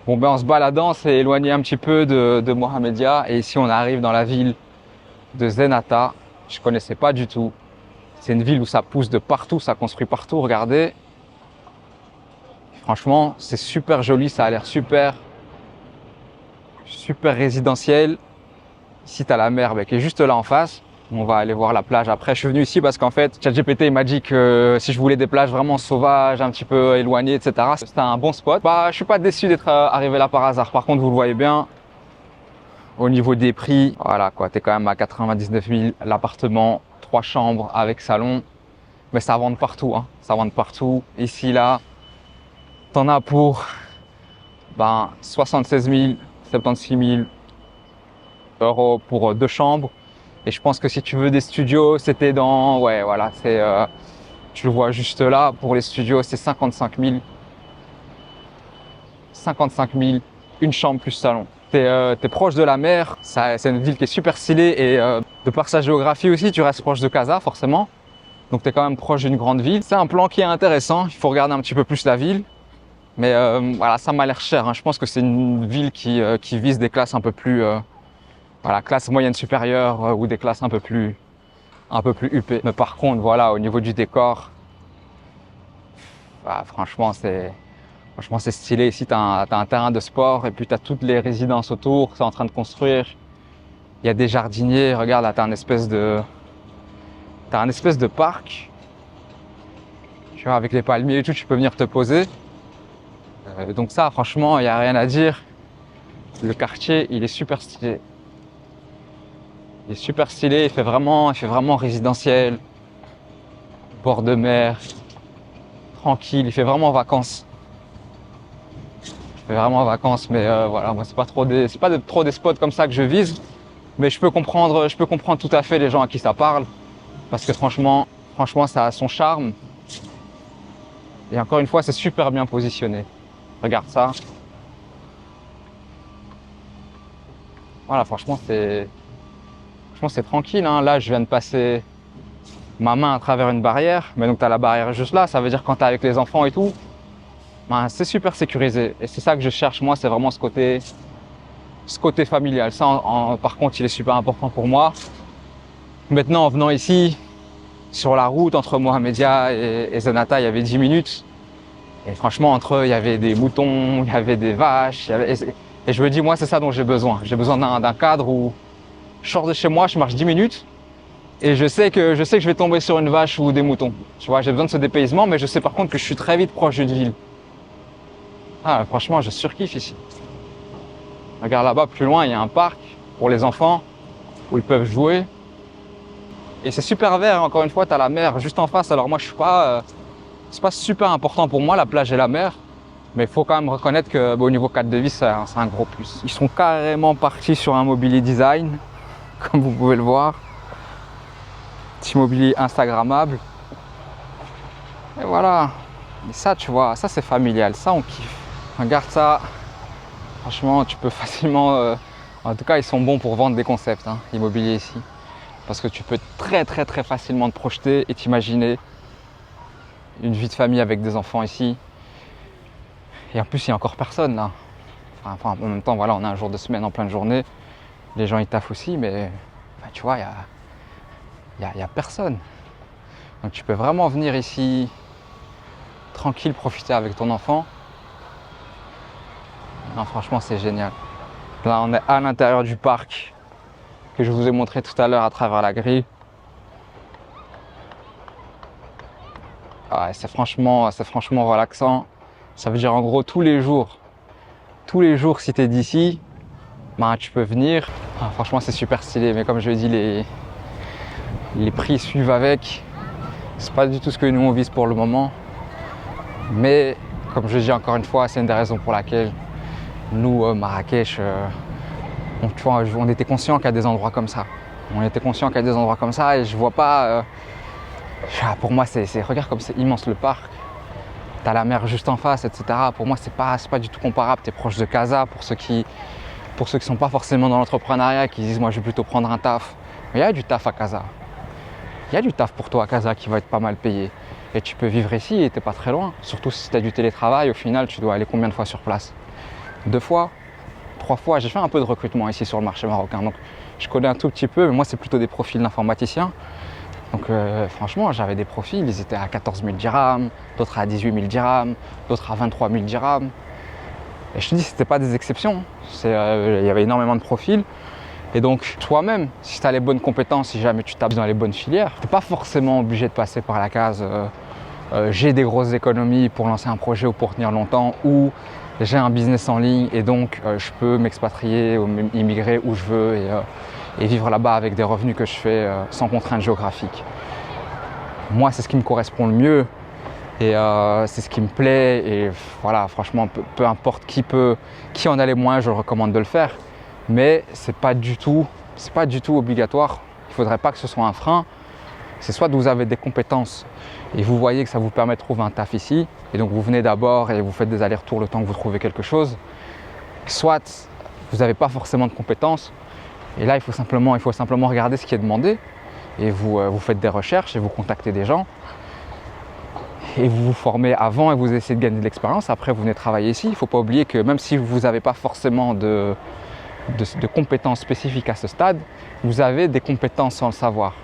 Bon ben en se baladant, c'est éloigné un petit peu de Mohamedia et ici on arrive dans la ville de Zenata. Je connaissais pas du tout. C'est une ville où ça pousse de partout, ça construit partout, regardez. Franchement, c'est super joli, ça a l'air super résidentiel. Ici t'as la mer qui est juste là en face. On va aller voir la plage après. Je suis venu ici parce qu'en fait, ChatGPT il m'a dit que si je voulais des plages vraiment sauvages, un petit peu éloignées, etc. C'était un bon spot. Bah, je suis pas déçu d'être arrivé là par hasard. Par contre, vous le voyez bien, au niveau des prix, voilà quoi, t'es quand même à 99 000 l'appartement, 3 chambres avec salon. Mais ça vend de partout, hein. Ça vend de partout. Ici, là, t'en as pour 76 000, 76 000 euros pour 2 chambres. Et je pense que si tu veux des studios, c'était dans... Ouais, voilà, c'est... tu le vois juste là. Pour les studios, c'est 55 000. 55 000, une chambre plus salon. T'es proche de la mer. C'est une ville qui est super stylée. Et de par sa géographie aussi, tu restes proche de Casa, forcément. Donc t'es quand même proche d'une grande ville. C'est un plan qui est intéressant. Il faut regarder un petit peu plus la ville. Mais voilà, ça m'a l'air cher, hein. Je pense que c'est une ville qui vise des classes un peu plus... voilà, classe moyenne supérieure ou des classes un peu plus huppées. Mais par contre, voilà, au niveau du décor, bah, franchement, c'est stylé. Ici, t'as un terrain de sport et puis t'as toutes les résidences autour, c'est en train de construire. Il y a des jardiniers. Regarde, là, t'as un espèce de parc. Tu vois, avec les palmiers et tout, tu peux venir te poser. Donc ça, franchement, il n'y a rien à dire. Le quartier, il est super stylé. Il est super stylé, il fait vraiment résidentiel, bord de mer, tranquille, il fait vraiment vacances. Il fait vraiment vacances, mais voilà, moi c'est pas trop des spots comme ça que je vise, mais je peux comprendre tout à fait les gens à qui ça parle, parce que franchement, ça a son charme. Et encore une fois, c'est super bien positionné. Regarde ça. Voilà, franchement, c'est tranquille, hein. Là, je viens de passer ma main à travers une barrière, mais donc tu as la barrière juste là, ça veut dire quand tu es avec les enfants et tout, ben, c'est super sécurisé. Et c'est ça que je cherche, moi, c'est vraiment ce côté familial. Ça, par contre, il est super important pour moi. Maintenant, en venant ici, sur la route entre Mohamedia et Zenata, il y avait 10 minutes. Et franchement, entre eux, il y avait des moutons, il y avait des vaches. Et je me dis, moi, c'est ça dont j'ai besoin. J'ai besoin d'un cadre où je sors de chez moi, je marche 10 minutes. Et je sais que je vais tomber sur une vache ou des moutons. Tu vois, j'ai besoin de ce dépaysement, mais je sais par contre que je suis très vite proche d'une ville. Ah, franchement, je surkiffe ici. Regarde là-bas, plus loin, il y a un parc pour les enfants où ils peuvent jouer. Et c'est super vert, encore une fois, tu as la mer juste en face. Alors moi, je suis pas... c'est pas super important pour moi, la plage et la mer. Mais il faut quand même reconnaître que au niveau cadre de vie, c'est un gros plus. Ils sont carrément partis sur un mobilier design, comme vous pouvez le voir. Petit mobilier instagrammable. Et voilà. Et ça, tu vois, ça c'est familial, ça on kiffe. Regarde ça. Franchement, tu peux facilement... en tout cas, ils sont bons pour vendre des concepts, hein, immobiliers ici. Parce que tu peux très facilement te projeter et t'imaginer une vie de famille avec des enfants ici. Et en plus, il n'y a encore personne là. Enfin, en même temps, voilà, on a un jour de semaine en pleine journée. Les gens, ils taffent aussi, mais enfin, tu vois, il y a personne. Donc tu peux vraiment venir ici, tranquille, profiter avec ton enfant. Non, franchement, c'est génial. Là, on est à l'intérieur du parc que je vous ai montré tout à l'heure à travers la grille. Ah, c'est franchement relaxant. Ça veut dire en gros tous les jours si tu es d'ici, ben, tu peux venir. Ah, franchement, c'est super stylé, mais comme je l'ai dit, les prix suivent avec. C'est pas du tout ce que nous on vise pour le moment. Mais comme je dis encore une fois, c'est une des raisons pour laquelle nous, Marrakech, on était conscient qu'il y a des endroits comme ça. Et je vois pas... pour moi, regarde comme c'est immense le parc. T'as la mer juste en face, etc. Pour moi, c'est pas du tout comparable. T'es proche de Casa pour ceux qui sont pas forcément dans l'entrepreneuriat, qui disent moi je vais plutôt prendre un taf. Mais il y a du taf à Casa. Il y a du taf pour toi à Casa qui va être pas mal payé. Et tu peux vivre ici et t'es pas très loin. Surtout si tu as du télétravail, au final, tu dois aller combien de fois sur place? 2 fois, 3 fois. J'ai fait un peu de recrutement ici sur le marché marocain, donc je connais un tout petit peu, mais moi c'est plutôt des profils d'informaticiens. Donc franchement, j'avais des profils, ils étaient à 14 000 dirhams, d'autres à 18 000 dirhams, d'autres à 23 000 dirhams. Et je te dis, c'était pas des exceptions, il y avait énormément de profils. Et donc toi-même, si tu as les bonnes compétences, si jamais tu tapes dans les bonnes filières, tu n'es pas forcément obligé de passer par la case j'ai des grosses économies pour lancer un projet ou pour tenir longtemps, ou j'ai un business en ligne et donc je peux m'expatrier ou immigrer où je veux et vivre là-bas avec des revenus que je fais sans contrainte géographique. Moi, c'est ce qui me correspond le mieux et c'est ce qui me plaît. Et voilà, franchement, peu importe qui en a les moyens, je le recommande de le faire. Mais c'est pas du tout obligatoire. Il ne faudrait pas que ce soit un frein. C'est soit vous avez des compétences et vous voyez que ça vous permet de trouver un taf ici, et donc vous venez d'abord et vous faites des allers-retours le temps que vous trouvez quelque chose. Soit vous n'avez pas forcément de compétences, et là il faut simplement regarder ce qui est demandé, et vous faites des recherches et vous contactez des gens, et vous vous formez avant et vous essayez de gagner de l'expérience. Après vous venez travailler ici. Il ne faut pas oublier que même si vous n'avez pas forcément de compétences spécifiques à ce stade, vous avez des compétences sans le savoir.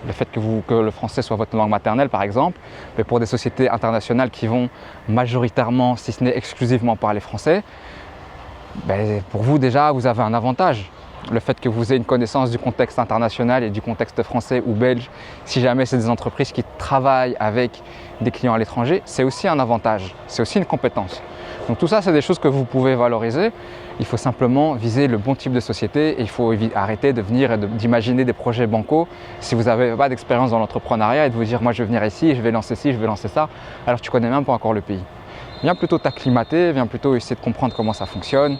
Le fait que le français soit votre langue maternelle, par exemple, mais pour des sociétés internationales qui vont majoritairement, si ce n'est exclusivement parler français, pour vous déjà, vous avez un avantage. Le fait que vous ayez une connaissance du contexte international et du contexte français ou belge, si jamais c'est des entreprises qui travaillent avec des clients à l'étranger, c'est aussi un avantage, c'est aussi une compétence. Donc tout ça, c'est des choses que vous pouvez valoriser. Il faut simplement viser le bon type de société et il faut arrêter de venir et d'imaginer des projets bancaux si vous n'avez pas d'expérience dans l'entrepreneuriat et de vous dire moi je vais venir ici, je vais lancer ci, je vais lancer ça, alors tu ne connais même pas encore le pays. Viens plutôt t'acclimater, viens plutôt essayer de comprendre comment ça fonctionne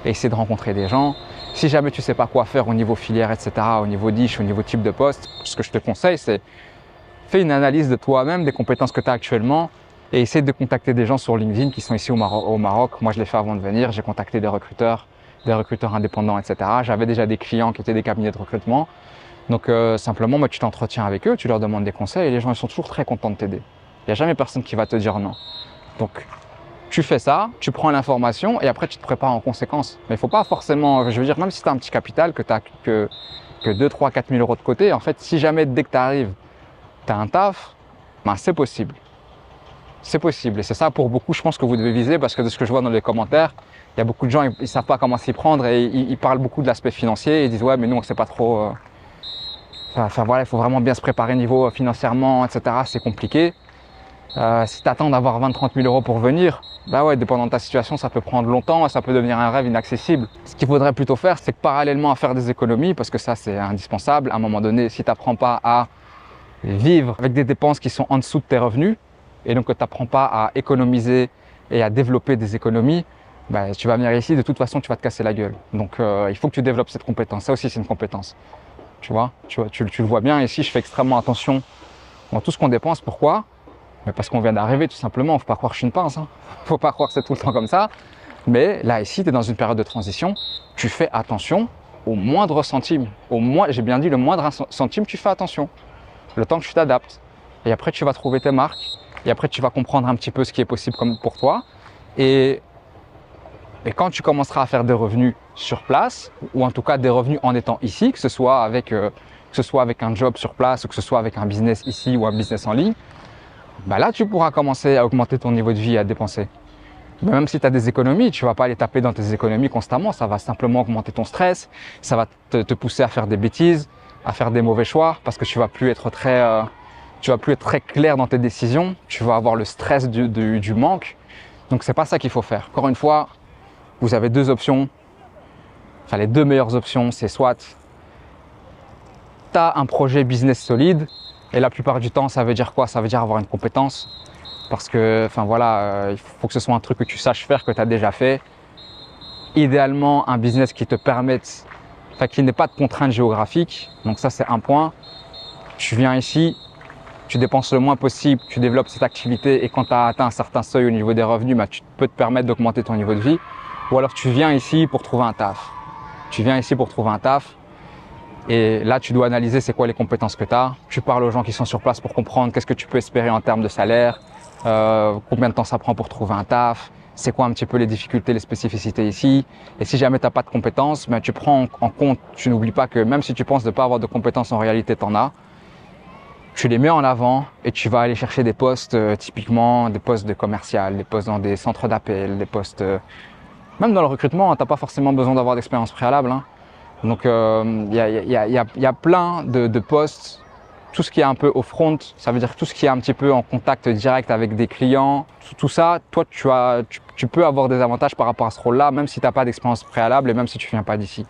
et essayer de rencontrer des gens. Si jamais tu ne sais pas quoi faire au niveau filière, etc., au niveau niche, au niveau type de poste, ce que je te conseille, c'est fais une analyse de toi-même, des compétences que tu as actuellement, et essaye de contacter des gens sur LinkedIn qui sont ici au Maroc. Moi, je l'ai fait avant de venir. J'ai contacté des recruteurs indépendants, etc. J'avais déjà des clients qui étaient des cabinets de recrutement. Donc, simplement, tu t'entretiens avec eux, tu leur demandes des conseils et les gens ils sont toujours très contents de t'aider. Il n'y a jamais personne qui va te dire non. Donc, tu fais ça, tu prends l'information et après, tu te prépares en conséquence. Mais il ne faut pas forcément, je veux dire, même si tu as un petit capital, que tu as que 2, 3, 4 000 euros de côté, en fait, si jamais, dès que tu arrives, tu as un taf, c'est possible. C'est possible et c'est ça pour beaucoup, je pense que vous devez viser parce que de ce que je vois dans les commentaires, il y a beaucoup de gens, ils ne savent pas comment s'y prendre et ils parlent beaucoup de l'aspect financier et ils disent ouais mais nous on ne sait pas trop, enfin voilà, il faut vraiment bien se préparer niveau financièrement, etc. C'est compliqué. Si tu attends d'avoir 20-30 000 euros pour venir, ouais, dépendant de ta situation, ça peut prendre longtemps et ça peut devenir un rêve inaccessible. Ce qu'il faudrait plutôt faire, c'est que parallèlement à faire des économies, parce que ça c'est indispensable, à un moment donné, si tu n'apprends pas à vivre avec des dépenses qui sont en dessous de tes revenus, et donc que tu n'apprends pas à économiser et à développer des économies, tu vas venir ici, de toute façon tu vas te casser la gueule. Donc il faut que tu développes cette compétence, ça aussi c'est une compétence. Tu le vois bien, ici je fais extrêmement attention dans tout ce qu'on dépense. Pourquoi ? Parce qu'on vient d'arriver tout simplement, il ne faut pas croire que je suis une pince, il ne faut pas croire que c'est tout le temps comme ça. Mais là ici tu es dans une période de transition, tu fais attention au moindre centime. J'ai bien dit le moindre centime, tu fais attention. Le temps que tu t'adaptes. Et après tu vas trouver tes marques. Et après, tu vas comprendre un petit peu ce qui est possible pour toi. Et quand tu commenceras à faire des revenus sur place, ou en tout cas des revenus en étant ici, que ce soit avec un job sur place, ou que ce soit avec un business ici ou un business en ligne, là, tu pourras commencer à augmenter ton niveau de vie et à dépenser. Mais même si tu as des économies, tu ne vas pas aller taper dans tes économies constamment. Ça va simplement augmenter ton stress. Ça va te pousser à faire des bêtises, à faire des mauvais choix, parce que tu ne vas plus être très clair dans tes décisions, tu vas avoir le stress du manque. Donc c'est pas ça qu'il faut faire. Encore une fois, vous avez deux options. Enfin, les deux meilleures options, c'est soit tu as un projet business solide, et la plupart du temps, ça veut dire quoi ? Ça veut dire avoir une compétence. Parce que, il faut que ce soit un truc que tu saches faire, que tu as déjà fait. Idéalement, un business qui te permette, qui n'ait pas de contraintes géographiques. Donc ça, c'est un point. Tu viens ici, tu dépenses le moins possible, tu développes cette activité et quand tu as atteint un certain seuil au niveau des revenus, tu peux te permettre d'augmenter ton niveau de vie. Ou alors tu viens ici pour trouver un taf. Et là, tu dois analyser c'est quoi les compétences que tu as. Tu parles aux gens qui sont sur place pour comprendre qu'est-ce que tu peux espérer en termes de salaire, combien de temps ça prend pour trouver un taf, c'est quoi un petit peu les difficultés, les spécificités ici. Et si jamais tu n'as pas de compétences, ben, tu prends en compte, tu n'oublies pas que même si tu penses ne pas avoir de compétences, en réalité tu en as. Tu les mets en avant et tu vas aller chercher des postes, typiquement des postes de commercial, des postes dans des centres d'appel, des postes… même dans le recrutement, tu n'as pas forcément besoin d'avoir d'expérience préalable. Hein. Donc y a plein de postes. Tout ce qui est un peu au front, ça veut dire tout ce qui est un petit peu en contact direct avec des clients. Tout ça, toi, tu peux avoir des avantages par rapport à ce rôle-là, même si tu n'as pas d'expérience préalable et même si tu ne viens pas d'ici.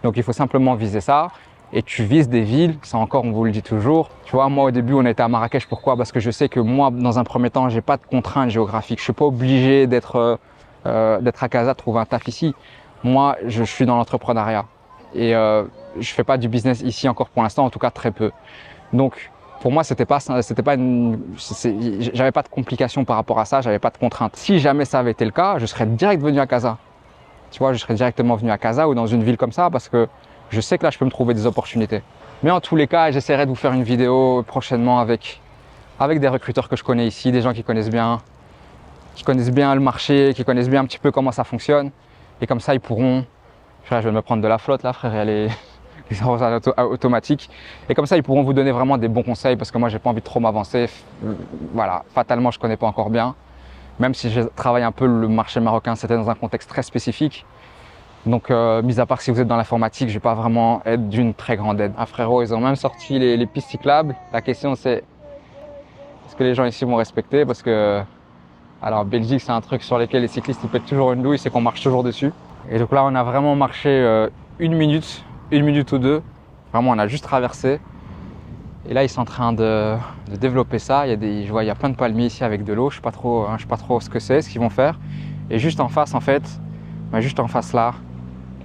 Donc il faut simplement viser ça. Et tu vises des villes, ça encore on vous le dit toujours. Tu vois, moi au début on était à Marrakech, pourquoi? Parce que je sais que moi dans un premier temps j'ai pas de contraintes géographiques, je suis pas obligé d'être à Casa, de trouver un taf ici. Moi je suis dans l'entrepreneuriat et je fais pas du business ici encore pour l'instant, en tout cas très peu. Donc pour moi j'avais pas de complications par rapport à ça, j'avais pas de contraintes. Si jamais ça avait été le cas, je serais direct venu à Casa. Tu vois, je serais directement venu à Casa ou dans une ville comme ça parce que je sais que là, je peux me trouver des opportunités. Mais en tous les cas, j'essaierai de vous faire une vidéo prochainement avec des recruteurs que je connais ici, des gens qui connaissent bien le marché, qui connaissent bien un petit peu comment ça fonctionne. Et comme ça, ils pourront… Frère, je vais me prendre de la flotte là, frère, et les arrosages automatiques. Et comme ça, ils pourront vous donner vraiment des bons conseils parce que moi, j'ai pas envie de trop m'avancer. Voilà, fatalement, je connais pas encore bien. Même si je travaille un peu le marché marocain, c'était dans un contexte très spécifique. Donc, mis à part si vous êtes dans l'informatique, je ne vais pas vraiment être d'une très grande aide. Ah frérot, ils ont même sorti les pistes cyclables. La question c'est, est-ce que les gens ici vont respecter? Parce que, alors Belgique, c'est un truc sur lequel les cyclistes ils pètent toujours une douille, c'est qu'on marche toujours dessus. Et donc là, on a vraiment marché une minute ou deux. Vraiment, on a juste traversé. Et là, ils sont en train de développer ça. Je vois, il y a plein de palmiers ici avec de l'eau. Je ne sais pas trop ce que c'est, ce qu'ils vont faire. Et juste en face, en fait, juste en face là,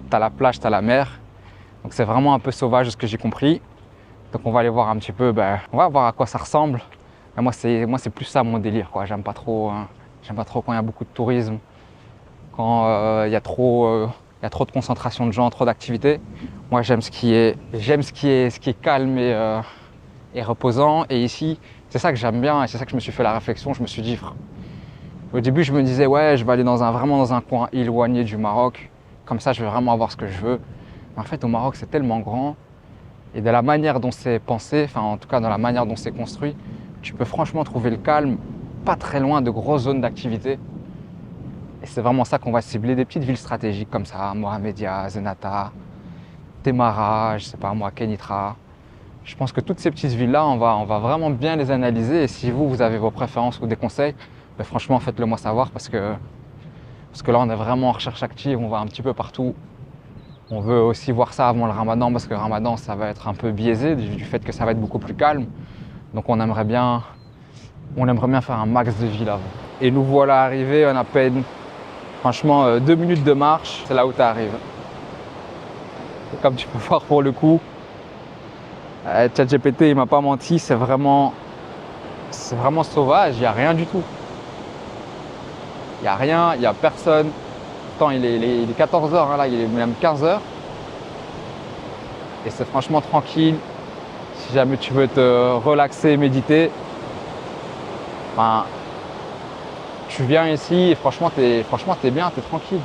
tu as la plage, tu as la mer. Donc c'est vraiment un peu sauvage de ce que j'ai compris. Donc on va aller voir un petit peu, on va voir à quoi ça ressemble. Et moi c'est plus ça mon délire, quoi. J'aime pas trop quand il y a beaucoup de tourisme, quand il y a trop de concentration de gens, trop d'activités. Moi j'aime ce qui est calme et reposant. Et ici, c'est ça que j'aime bien et c'est ça que je me suis fait la réflexion. Je me suis dit, au début je me disais ouais, je vais aller vraiment dans un coin éloigné du Maroc. Comme ça, je vais vraiment avoir ce que je veux. Mais en fait, au Maroc, c'est tellement grand. Et de la manière dont c'est pensé, enfin en tout cas dans la manière dont c'est construit, tu peux franchement trouver le calme pas très loin de grosses zones d'activité. Et c'est vraiment ça qu'on va cibler, des petites villes stratégiques comme ça, Mohamedia, Zenata, Temara, je sais pas moi, Kenitra. Je pense que toutes ces petites villes-là, on va vraiment bien les analyser. Et si vous avez vos préférences ou des conseils, franchement, faites-le moi savoir parce que là, on est vraiment en recherche active, on va un petit peu partout. On veut aussi voir ça avant le Ramadan parce que le Ramadan, ça va être un peu biaisé du fait que ça va être beaucoup plus calme. Donc on aimerait bien faire un max de villes avant. Et nous voilà arrivés, on a à peine, franchement, 2 minutes de marche, c'est là où tu arrives. Et comme tu peux voir pour le coup, ChatGPT, il m'a pas menti, c'est vraiment sauvage, il n'y a rien du tout. Il n'y a rien, il n'y a personne. Pourtant, il est 14h, hein, là, il est même 15h. Et c'est franchement tranquille. Si jamais tu veux te relaxer, méditer, tu viens ici et franchement, t'es bien, t'es tranquille.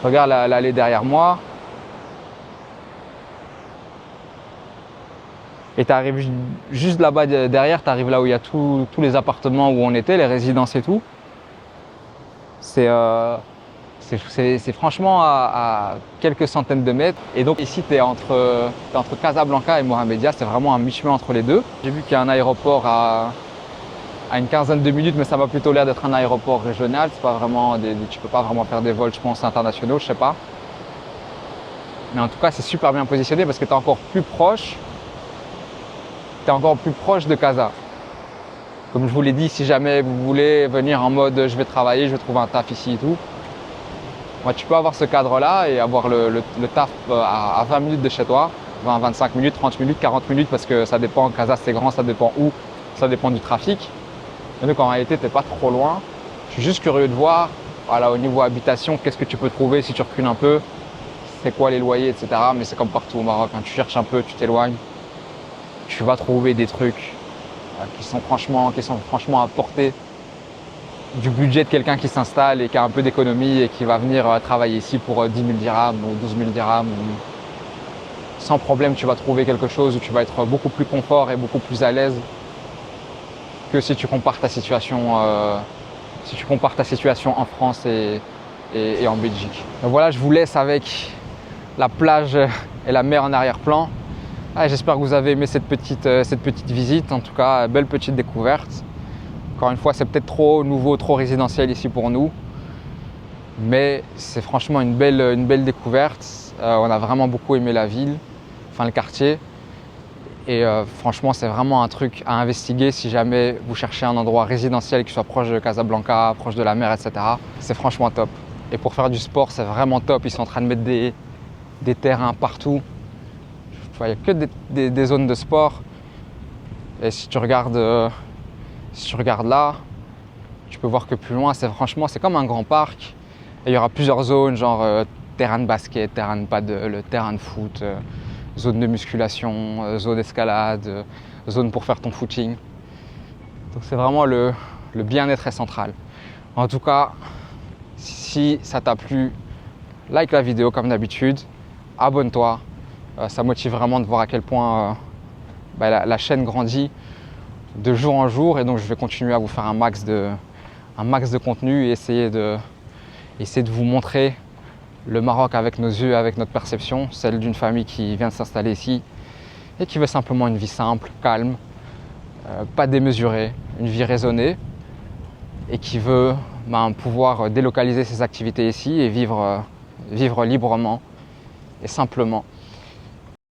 Regarde l'allée derrière moi. Et tu arrives juste là-bas derrière, tu arrives là où il y a tous les appartements où on était, les résidences et tout. C'est franchement à quelques centaines de mètres. Et donc ici, tu es entre Casablanca et Mohamedia. C'est vraiment un mi-chemin entre les deux. J'ai vu qu'il y a un aéroport à une quinzaine de minutes, mais ça m'a plutôt l'air d'être un aéroport régional. C'est pas vraiment tu peux pas vraiment faire des vols, je pense, internationaux, je sais pas. Mais en tout cas, c'est super bien positionné parce que tu es encore plus proche. Tu es encore plus proche de Casa. Comme je vous l'ai dit, si jamais vous voulez venir en mode je vais travailler, je vais trouver un taf ici et tout, tu peux avoir ce cadre-là et avoir le taf à 20 minutes de chez toi, 20, 25 minutes, 30 minutes, 40 minutes parce que ça dépend, Casa c'est grand, ça dépend où, ça dépend du trafic. Et donc en réalité, tu n'es pas trop loin. Je suis juste curieux de voir, voilà, au niveau habitation, qu'est-ce que tu peux trouver si tu recules un peu, c'est quoi les loyers, etc. Mais c'est comme partout au Maroc, hein. Tu cherches un peu, tu t'éloignes, tu vas trouver des trucs qui sont franchement à portée. du budget de quelqu'un qui s'installe et qui a un peu d'économie et qui va venir travailler ici pour 10 000 dirhams ou 12 000 dirhams. Sans problème, tu vas trouver quelque chose où tu vas être beaucoup plus confort et beaucoup plus à l'aise que si tu compares ta situation, en France et en Belgique. Donc voilà, je vous laisse avec la plage et la mer en arrière-plan. J'espère que vous avez aimé cette petite visite. En tout cas, belle petite découverte. Encore une fois, c'est peut-être trop nouveau, trop résidentiel ici pour nous. Mais c'est franchement une belle découverte. On a vraiment beaucoup aimé la ville, enfin le quartier. Et franchement, c'est vraiment un truc à investiguer si jamais vous cherchez un endroit résidentiel qui soit proche de Casablanca, proche de la mer, etc. C'est franchement top. Et pour faire du sport, c'est vraiment top. Ils sont en train de mettre des terrains partout. Il n'y a que des zones de sport. Et si tu regardes là, tu peux voir que plus loin, c'est comme un grand parc. Et il y aura plusieurs zones, genre terrain de basket, terrain de paddle, terrain de foot, zone de musculation, zone d'escalade, zone pour faire ton footing. Donc c'est vraiment le bien-être est central. En tout cas, si ça t'a plu, like la vidéo comme d'habitude, abonne-toi. Ça motive vraiment de voir à quel point la chaîne grandit de jour en jour. Et donc je vais continuer à vous faire un max de contenu et essayer de vous montrer le Maroc avec nos yeux, avec notre perception, celle d'une famille qui vient de s'installer ici et qui veut simplement une vie simple, calme, pas démesurée, une vie raisonnée et qui veut pouvoir délocaliser ses activités ici et vivre librement et simplement.